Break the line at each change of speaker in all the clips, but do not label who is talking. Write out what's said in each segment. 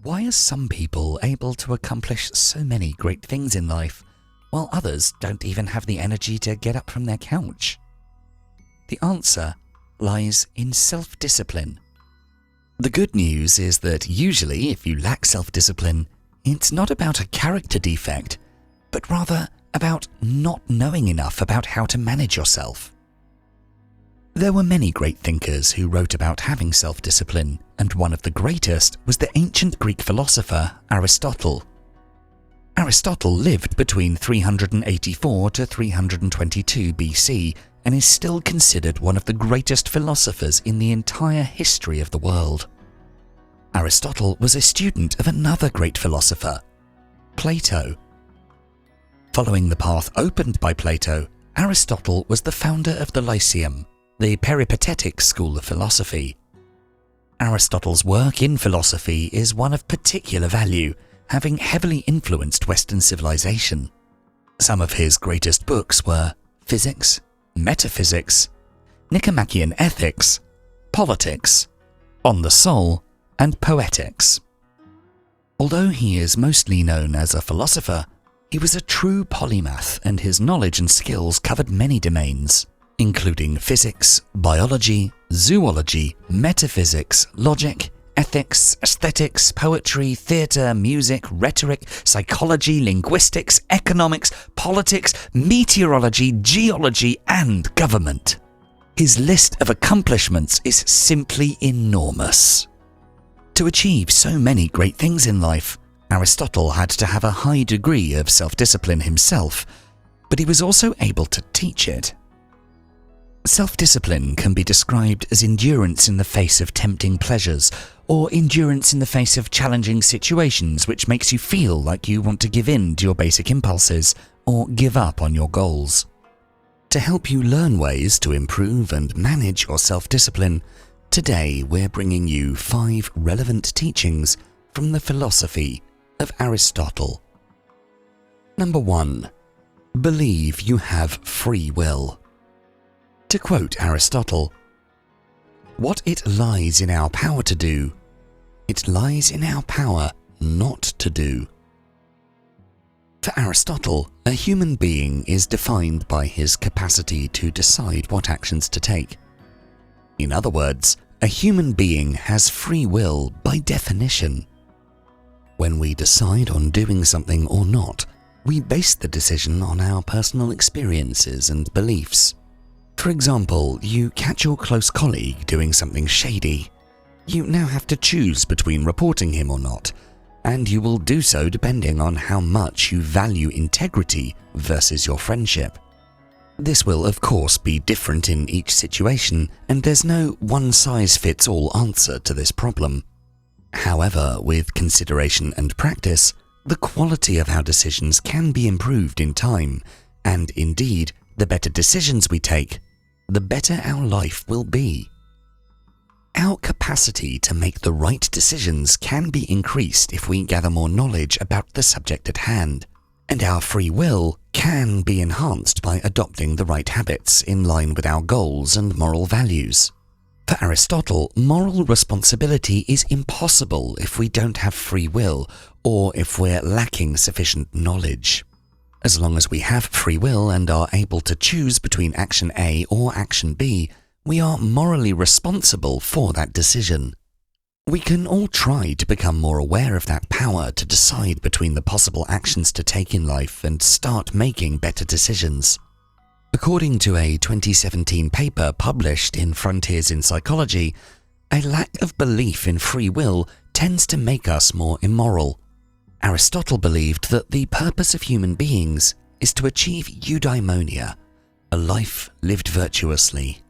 Why are some people able to accomplish so many great things in life, while others don't even have the energy to get up from their couch? The answer lies in self-discipline. The good news is that usually, if you lack self-discipline, it's not about a character defect, but rather about not knowing enough about how to manage yourself. There were many great thinkers who wrote about having self-discipline, and one of the greatest was the ancient Greek philosopher Aristotle. Aristotle lived between 384 to 322 BC and is still considered one of the greatest philosophers in the entire history of the world. Aristotle was a student of another great philosopher, Plato. Following the path opened by Plato, Aristotle was the founder of the Lyceum, the peripatetic school of philosophy. Aristotle's work in philosophy is one of particular value, having heavily influenced Western civilization. Some of his greatest books were Physics, Metaphysics, Nicomachean Ethics, Politics, On the Soul, and Poetics. Although he is mostly known as a philosopher, he was a true polymath, and his knowledge and skills covered many domains, including physics, biology, zoology, metaphysics, logic, ethics, aesthetics, poetry, theatre, music, rhetoric, psychology, linguistics, economics, politics, meteorology, geology, and government. His list of accomplishments is simply enormous. To achieve so many great things in life, Aristotle had to have a high degree of self-discipline himself, but he was also able to teach it. Self-discipline can be described as endurance in the face of tempting pleasures, or endurance in the face of challenging situations which makes you feel like you want to give in to your basic impulses or give up on your goals. To help you learn ways to improve and manage your self-discipline, today we're bringing you 5 relevant teachings from the philosophy of Aristotle. Number 1. Believe you have free will. To quote Aristotle, "What it lies in our power to do, it lies in our power not to do." For Aristotle, a human being is defined by his capacity to decide what actions to take. In other words, a human being has free will by definition. When we decide on doing something or not, we base the decision on our personal experiences and beliefs. For example, you catch your close colleague doing something shady. You now have to choose between reporting him or not, and you will do so depending on how much you value integrity versus your friendship. This will of course be different in each situation, and there's no one-size-fits-all answer to this problem. However, with consideration and practice, the quality of our decisions can be improved in time, and indeed, the better decisions we take, the better our life will be. Our capacity to make the right decisions can be increased if we gather more knowledge about the subject at hand, and our free will can be enhanced by adopting the right habits in line with our goals and moral values. For Aristotle, moral responsibility is impossible if we don't have free will or if we're lacking sufficient knowledge. As long as we have free will and are able to choose between action A or action B, we are morally responsible for that decision. We can all try to become more aware of that power to decide between the possible actions to take in life and start making better decisions. According to a 2017 paper published in Frontiers in Psychology, a lack of belief in free will tends to make us more immoral. Aristotle believed that the purpose of human beings is to achieve eudaimonia, a life lived virtuously.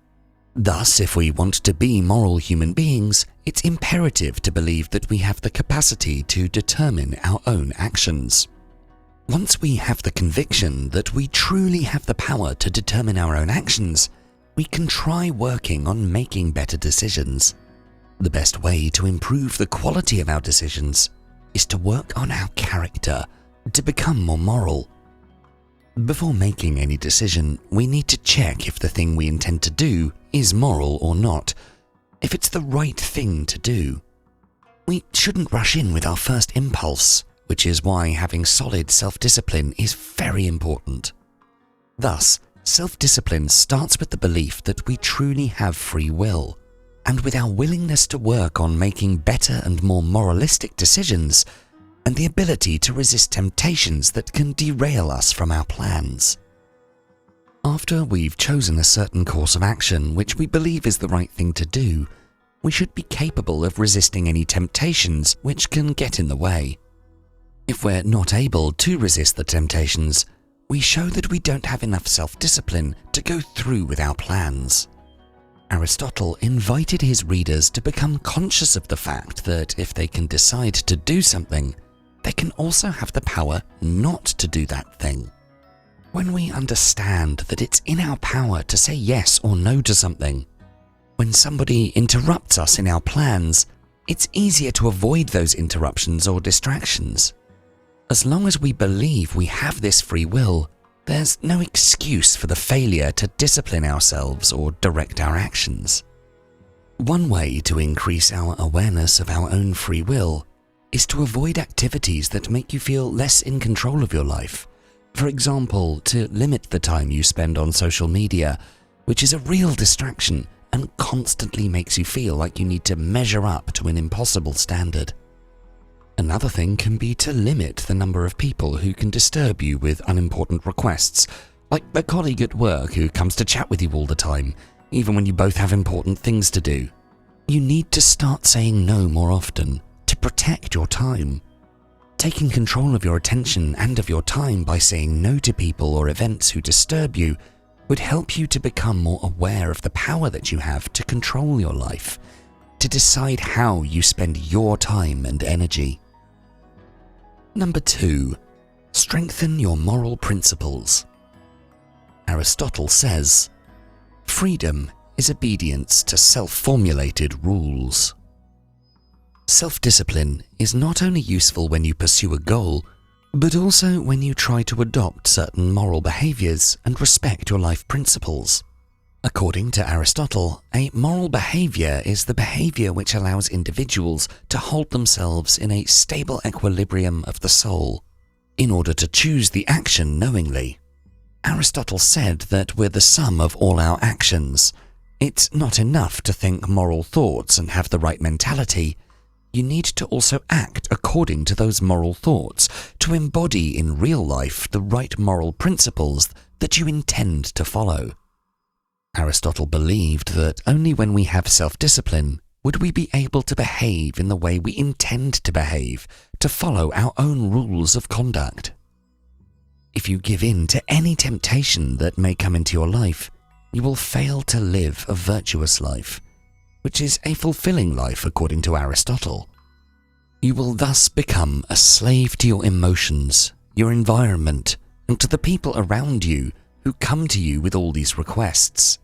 Thus, if we want to be moral human beings, it's imperative to believe that we have the capacity to determine our own actions. Once we have the conviction that we truly have the power to determine our own actions, we can try working on making better decisions. The best way to improve the quality of our decisions is to work on our character, to become more moral. Before making any decision, we need to check if the thing we intend to do is moral or not, if it's the right thing to do. We shouldn't rush in with our first impulse, which is why having solid self-discipline is very important. Thus, self-discipline starts with the belief that we truly have free will, and with our willingness to work on making better and more moralistic decisions, and the ability to resist temptations that can derail us from our plans. After we've chosen a certain course of action which we believe is the right thing to do, we should be capable of resisting any temptations which can get in the way. If we're not able to resist the temptations, we show that we don't have enough self-discipline to go through with our plans. Aristotle invited his readers to become conscious of the fact that if they can decide to do something, they can also have the power not to do that thing. When we understand that it's in our power to say yes or no to something, when somebody interrupts us in our plans, it's easier to avoid those interruptions or distractions. As long as we believe we have this free will, there's no excuse for the failure to discipline ourselves or direct our actions. One way to increase our awareness of our own free will is to avoid activities that make you feel less in control of your life. For example, to limit the time you spend on social media, which is a real distraction and constantly makes you feel like you need to measure up to an impossible standard. Another thing can be to limit the number of people who can disturb you with unimportant requests, like a colleague at work who comes to chat with you all the time, even when you both have important things to do. You need to start saying no more often to protect your time. Taking control of your attention and of your time by saying no to people or events who disturb you would help you to become more aware of the power that you have to control your life, to decide how you spend your time and energy. Number 2, strengthen your moral principles. Aristotle says, freedom is obedience to self-formulated rules. Self-discipline is not only useful when you pursue a goal, but also when you try to adopt certain moral behaviors and respect your life principles. According to Aristotle, a moral behavior is the behavior which allows individuals to hold themselves in a stable equilibrium of the soul, in order to choose the action knowingly. Aristotle said that we're the sum of all our actions. It's not enough to think moral thoughts and have the right mentality. You need to also act according to those moral thoughts to embody in real life the right moral principles that you intend to follow. Aristotle believed that only when we have self-discipline would we be able to behave in the way we intend to behave, to follow our own rules of conduct. If you give in to any temptation that may come into your life, you will fail to live a virtuous life, which is a fulfilling life according to Aristotle. You will thus become a slave to your emotions, your environment, and to the people around you who come to you with all these requests.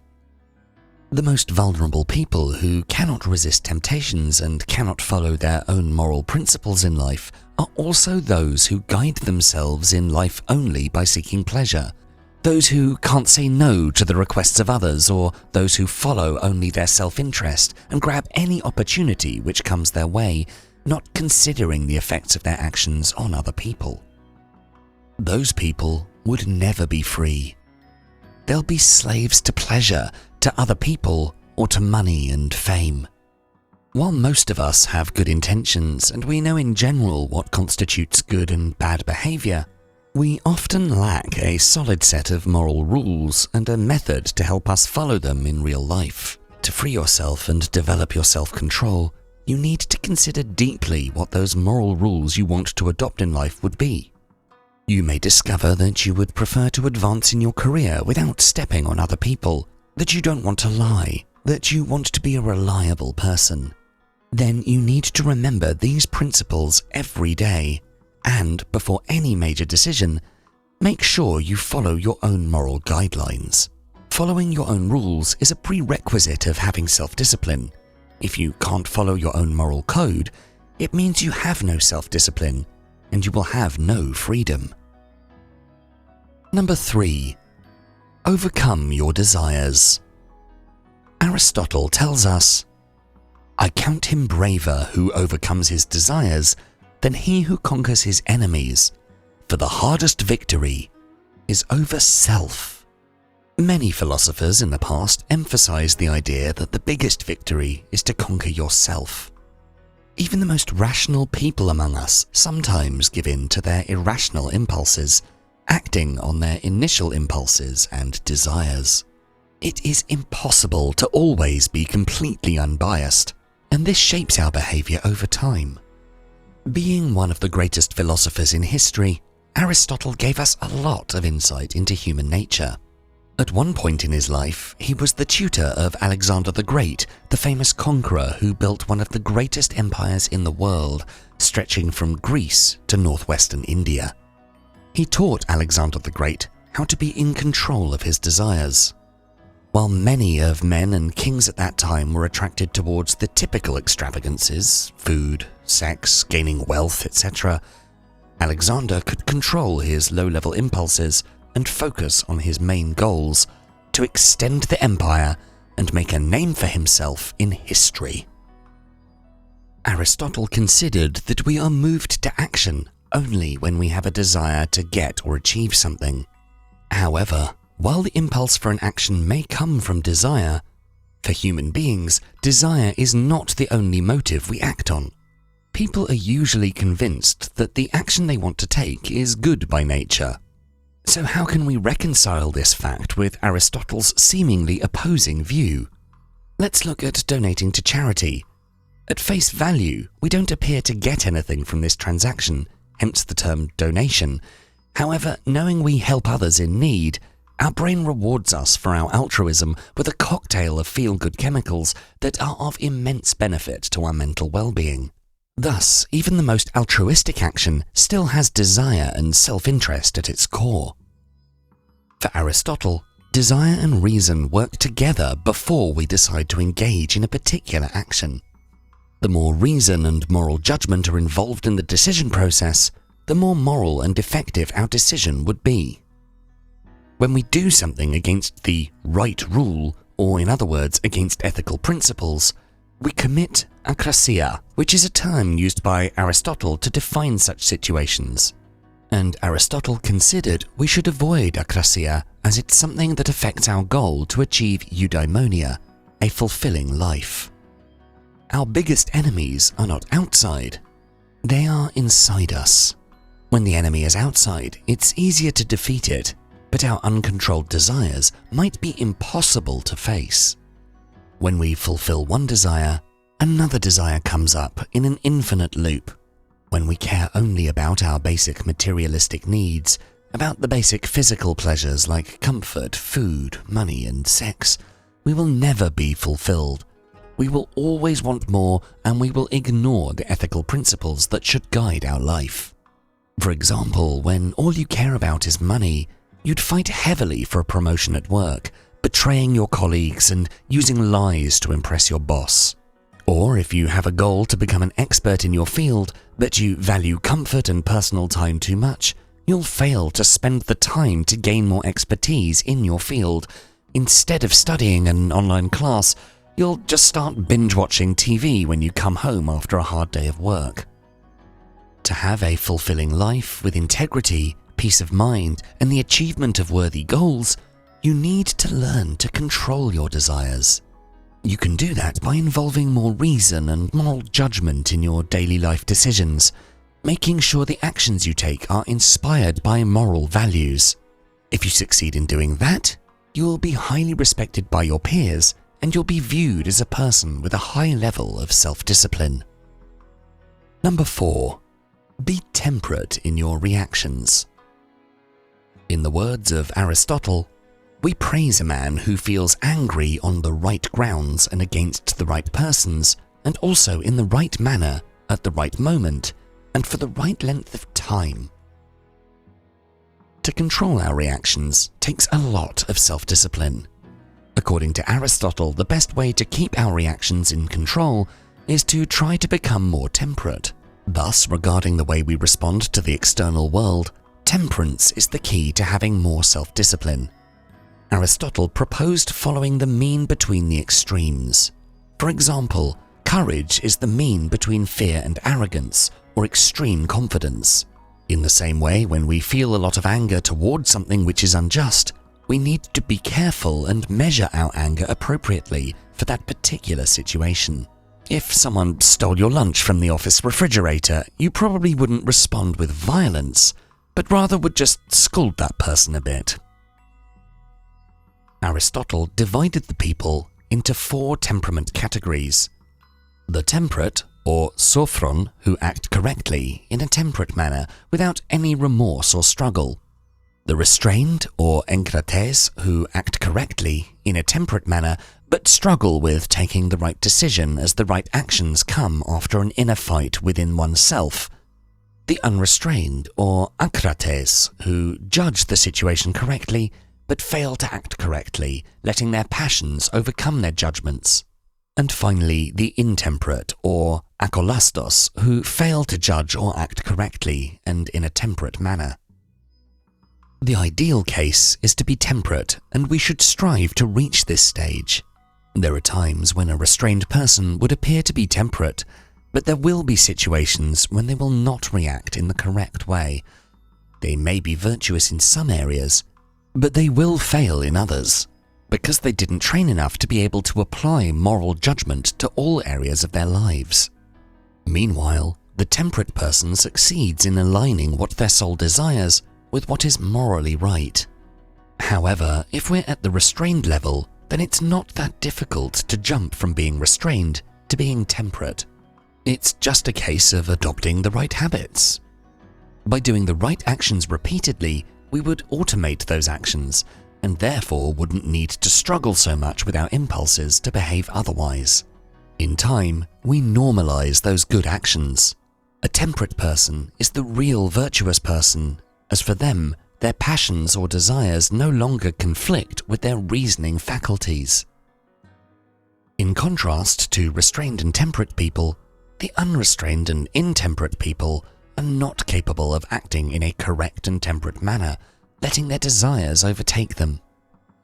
The most vulnerable people who cannot resist temptations and cannot follow their own moral principles in life are also those who guide themselves in life only by seeking pleasure, those who can't say no to the requests of others, or those who follow only their self-interest and grab any opportunity which comes their way, not considering the effects of their actions on other people. Those people would never be free. They'll be slaves to pleasure, to other people, or to money and fame. While most of us have good intentions and we know in general what constitutes good and bad behavior, we often lack a solid set of moral rules and a method to help us follow them in real life. To free yourself and develop your self-control, you need to consider deeply what those moral rules you want to adopt in life would be. You may discover that you would prefer to advance in your career without stepping on other people, that you don't want to lie, that you want to be a reliable person. Then you need to remember these principles every day, and before any major decision, make sure you follow your own moral guidelines. Following your own rules is a prerequisite of having self-discipline. If you can't follow your own moral code, it means you have no self-discipline, and you will have no freedom. Number 3. Overcome your desires. Aristotle tells us, I count him braver who overcomes his desires than he who conquers his enemies, for the hardest victory is over self. Many philosophers in the past emphasized the idea that the biggest victory is to conquer yourself. Even the most rational people among us sometimes give in to their irrational impulses, acting on their initial impulses and desires. It is impossible to always be completely unbiased, and this shapes our behavior over time. Being one of the greatest philosophers in history, Aristotle gave us a lot of insight into human nature. At one point in his life, he was the tutor of Alexander the Great, the famous conqueror who built one of the greatest empires in the world, stretching from Greece to northwestern India. He taught Alexander the Great how to be in control of his desires. While many of men and kings at that time were attracted towards the typical extravagances, food, sex, gaining wealth, etc., Alexander could control his low-level impulses and focus on his main goals to extend the empire and make a name for himself in history. Aristotle considered that we are moved to action only when we have a desire to get or achieve something. However, while the impulse for an action may come from desire, for human beings, desire is not the only motive we act on. People are usually convinced that the action they want to take is good by nature. So how can we reconcile this fact with Aristotle's seemingly opposing view? Let's look at donating to charity. At face value, we don't appear to get anything from this transaction, hence the term donation. However, knowing we help others in need, our brain rewards us for our altruism with a cocktail of feel-good chemicals that are of immense benefit to our mental well-being. Thus, even the most altruistic action still has desire and self-interest at its core. For Aristotle, desire and reason work together before we decide to engage in a particular action. The more reason and moral judgment are involved in the decision process, the more moral and effective our decision would be. When we do something against the right rule, or in other words, against ethical principles, we commit akrasia, which is a term used by Aristotle to define such situations. And Aristotle considered we should avoid akrasia as it's something that affects our goal to achieve eudaimonia, a fulfilling life. Our biggest enemies are not outside, they are inside us. When the enemy is outside, it's easier to defeat it, but our uncontrolled desires might be impossible to face. When we fulfill one desire, another desire comes up in an infinite loop. When we care only about our basic materialistic needs, about the basic physical pleasures like comfort, food, money, and sex, we will never be fulfilled. We will always want more, and we will ignore the ethical principles that should guide our life. For example, when all you care about is money, you'd fight heavily for a promotion at work, betraying your colleagues and using lies to impress your boss. Or if you have a goal to become an expert in your field, but you value comfort and personal time too much, you'll fail to spend the time to gain more expertise in your field. Instead of studying an online class, you'll just start binge-watching TV when you come home after a hard day of work. To have a fulfilling life with integrity, peace of mind, and the achievement of worthy goals, you need to learn to control your desires. You can do that by involving more reason and moral judgment in your daily life decisions, making sure the actions you take are inspired by moral values. If you succeed in doing that, you will be highly respected by your peers and you'll be viewed as a person with a high level of self-discipline. Number 4. Be temperate in your reactions. In the words of Aristotle, we praise a man who feels angry on the right grounds and against the right persons, and also in the right manner, at the right moment, and for the right length of time. To control our reactions takes a lot of self-discipline. According to Aristotle, the best way to keep our reactions in control is to try to become more temperate. Thus, regarding the way we respond to the external world, temperance is the key to having more self-discipline. Aristotle proposed following the mean between the extremes. For example, Courage is the mean between fear and arrogance, or extreme confidence. In the same way, when we feel a lot of anger towards something which is unjust, we need to be careful and measure our anger appropriately for that particular situation. If someone stole your lunch from the office refrigerator, you probably wouldn't respond with violence, but rather would just scold that person a bit. Aristotle divided the people into 4 temperament categories. The temperate, or sophron, who act correctly in a temperate manner without any remorse or struggle. The restrained, or enkrates, who act correctly in a temperate manner but struggle with taking the right decision as the right actions come after an inner fight within oneself. The unrestrained, or akrates, who judge the situation correctly but fail to act correctly, letting their passions overcome their judgments. And finally, the intemperate, or akolastos, who fail to judge or act correctly and in a temperate manner. The ideal case is to be temperate, and we should strive to reach this stage. There are times when a restrained person would appear to be temperate, but there will be situations when they will not react in the correct way. They may be virtuous in some areas, but they will fail in others, because they didn't train enough to be able to apply moral judgment to all areas of their lives. Meanwhile, the temperate person succeeds in aligning what their soul desires with what is morally right. However, if we're at the restrained level, then it's not that difficult to jump from being restrained to being temperate. It's just a case of adopting the right habits. By doing the right actions repeatedly, we would automate those actions, and therefore wouldn't need to struggle so much with our impulses to behave otherwise. In time, we normalize those good actions. A temperate person is the real virtuous person, as for them, their passions or desires no longer conflict with their reasoning faculties. In contrast to restrained and temperate people, the unrestrained and intemperate people are not capable of acting in a correct and temperate manner, letting their desires overtake them.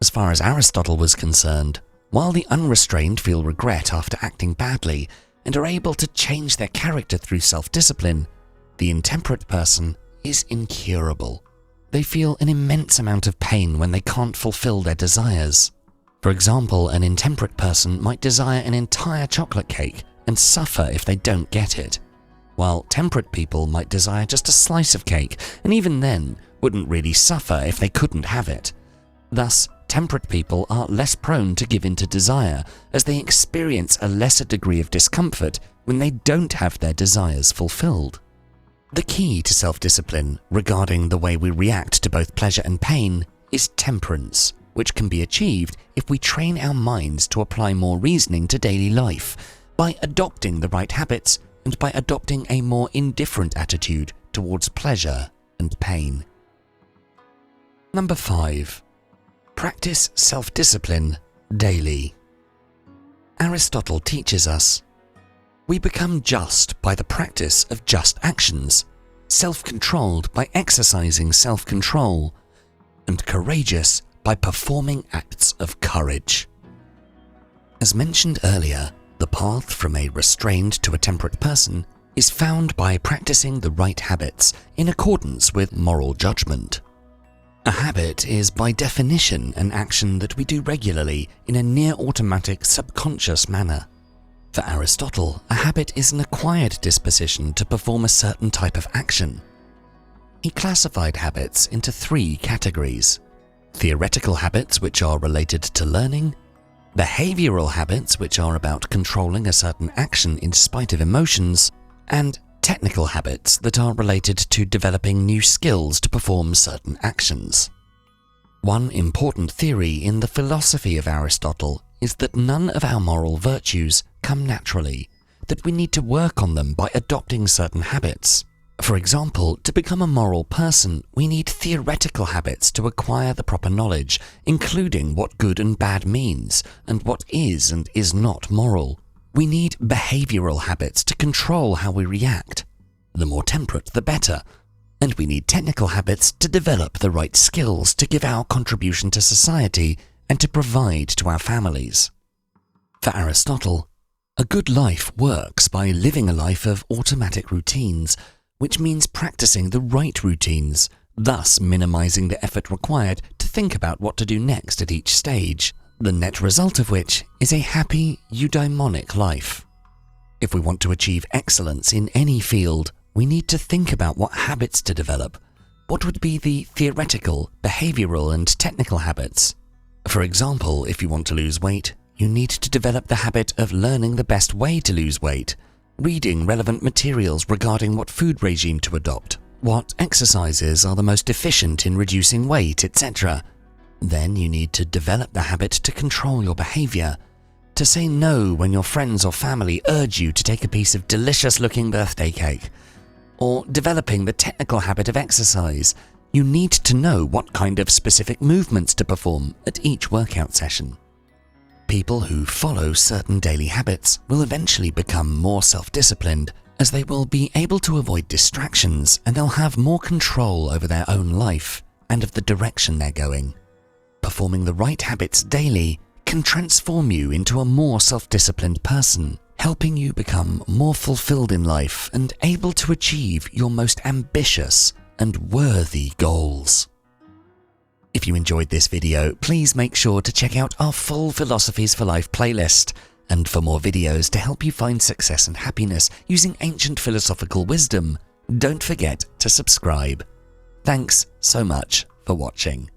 As far as Aristotle was concerned, while the unrestrained feel regret after acting badly and are able to change their character through self-discipline, the intemperate person is incurable. They feel an immense amount of pain when they can't fulfill their desires. For example, an intemperate person might desire an entire chocolate cake and suffer if they don't get it, while temperate people might desire just a slice of cake and even then wouldn't really suffer if they couldn't have it. Thus, temperate people are less prone to give in to desire, as they experience a lesser degree of discomfort when they don't have their desires fulfilled. The key to self-discipline regarding the way we react to both pleasure and pain is temperance, which can be achieved if we train our minds to apply more reasoning to daily life by adopting the right habits and by adopting a more indifferent attitude towards pleasure and pain. Number 5. Practice self-discipline daily. Aristotle teaches us, we become just by the practice of just actions, self-controlled by exercising self-control, and courageous by performing acts of courage. As mentioned earlier, the path from a restrained to a temperate person is found by practicing the right habits in accordance with moral judgment. A habit is by definition an action that we do regularly in a near-automatic subconscious manner. For Aristotle, a habit is an acquired disposition to perform a certain type of action. He classified habits into 3 categories: theoretical habits, which are related to learning; behavioral habits, which are about controlling a certain action in spite of emotions; and technical habits that are related to developing new skills to perform certain actions. One important theory in the philosophy of Aristotle is that none of our moral virtues come naturally, that we need to work on them by adopting certain habits. For example, to become a moral person, we need theoretical habits to acquire the proper knowledge, including what good and bad means, and what is and is not moral. We need behavioral habits to control how we react. The more temperate, the better. And we need technical habits to develop the right skills to give our contribution to society and to provide to our families. For Aristotle, A good life works by living a life of automatic routines, which means practicing the right routines, thus minimizing the effort required to think about what to do next at each stage, the net result of which is a happy, eudaimonic life. If we want to achieve excellence in any field, we need to think about what habits to develop. What would be the theoretical, behavioral, and technical habits? For example, if you want to lose weight, you need to develop the habit of learning the best way to lose weight, reading relevant materials regarding what food regime to adopt, what exercises are the most efficient in reducing weight, etc. Then you need to develop the habit to control your behavior, to say no when your friends or family urge you to take a piece of delicious-looking birthday cake. Or developing the technical habit of exercise, you need to know what kind of specific movements to perform at each workout session. People who follow certain daily habits will eventually become more self-disciplined, as they will be able to avoid distractions and they'll have more control over their own life and of the direction they're going. Performing the right habits daily can transform you into a more self-disciplined person, helping you become more fulfilled in life and able to achieve your most ambitious and worthy goals. If you enjoyed this video, please make sure to check out our full Philosophies for Life playlist, and for more videos to help you find success and happiness using ancient philosophical wisdom, don't forget to subscribe. Thanks so much for watching.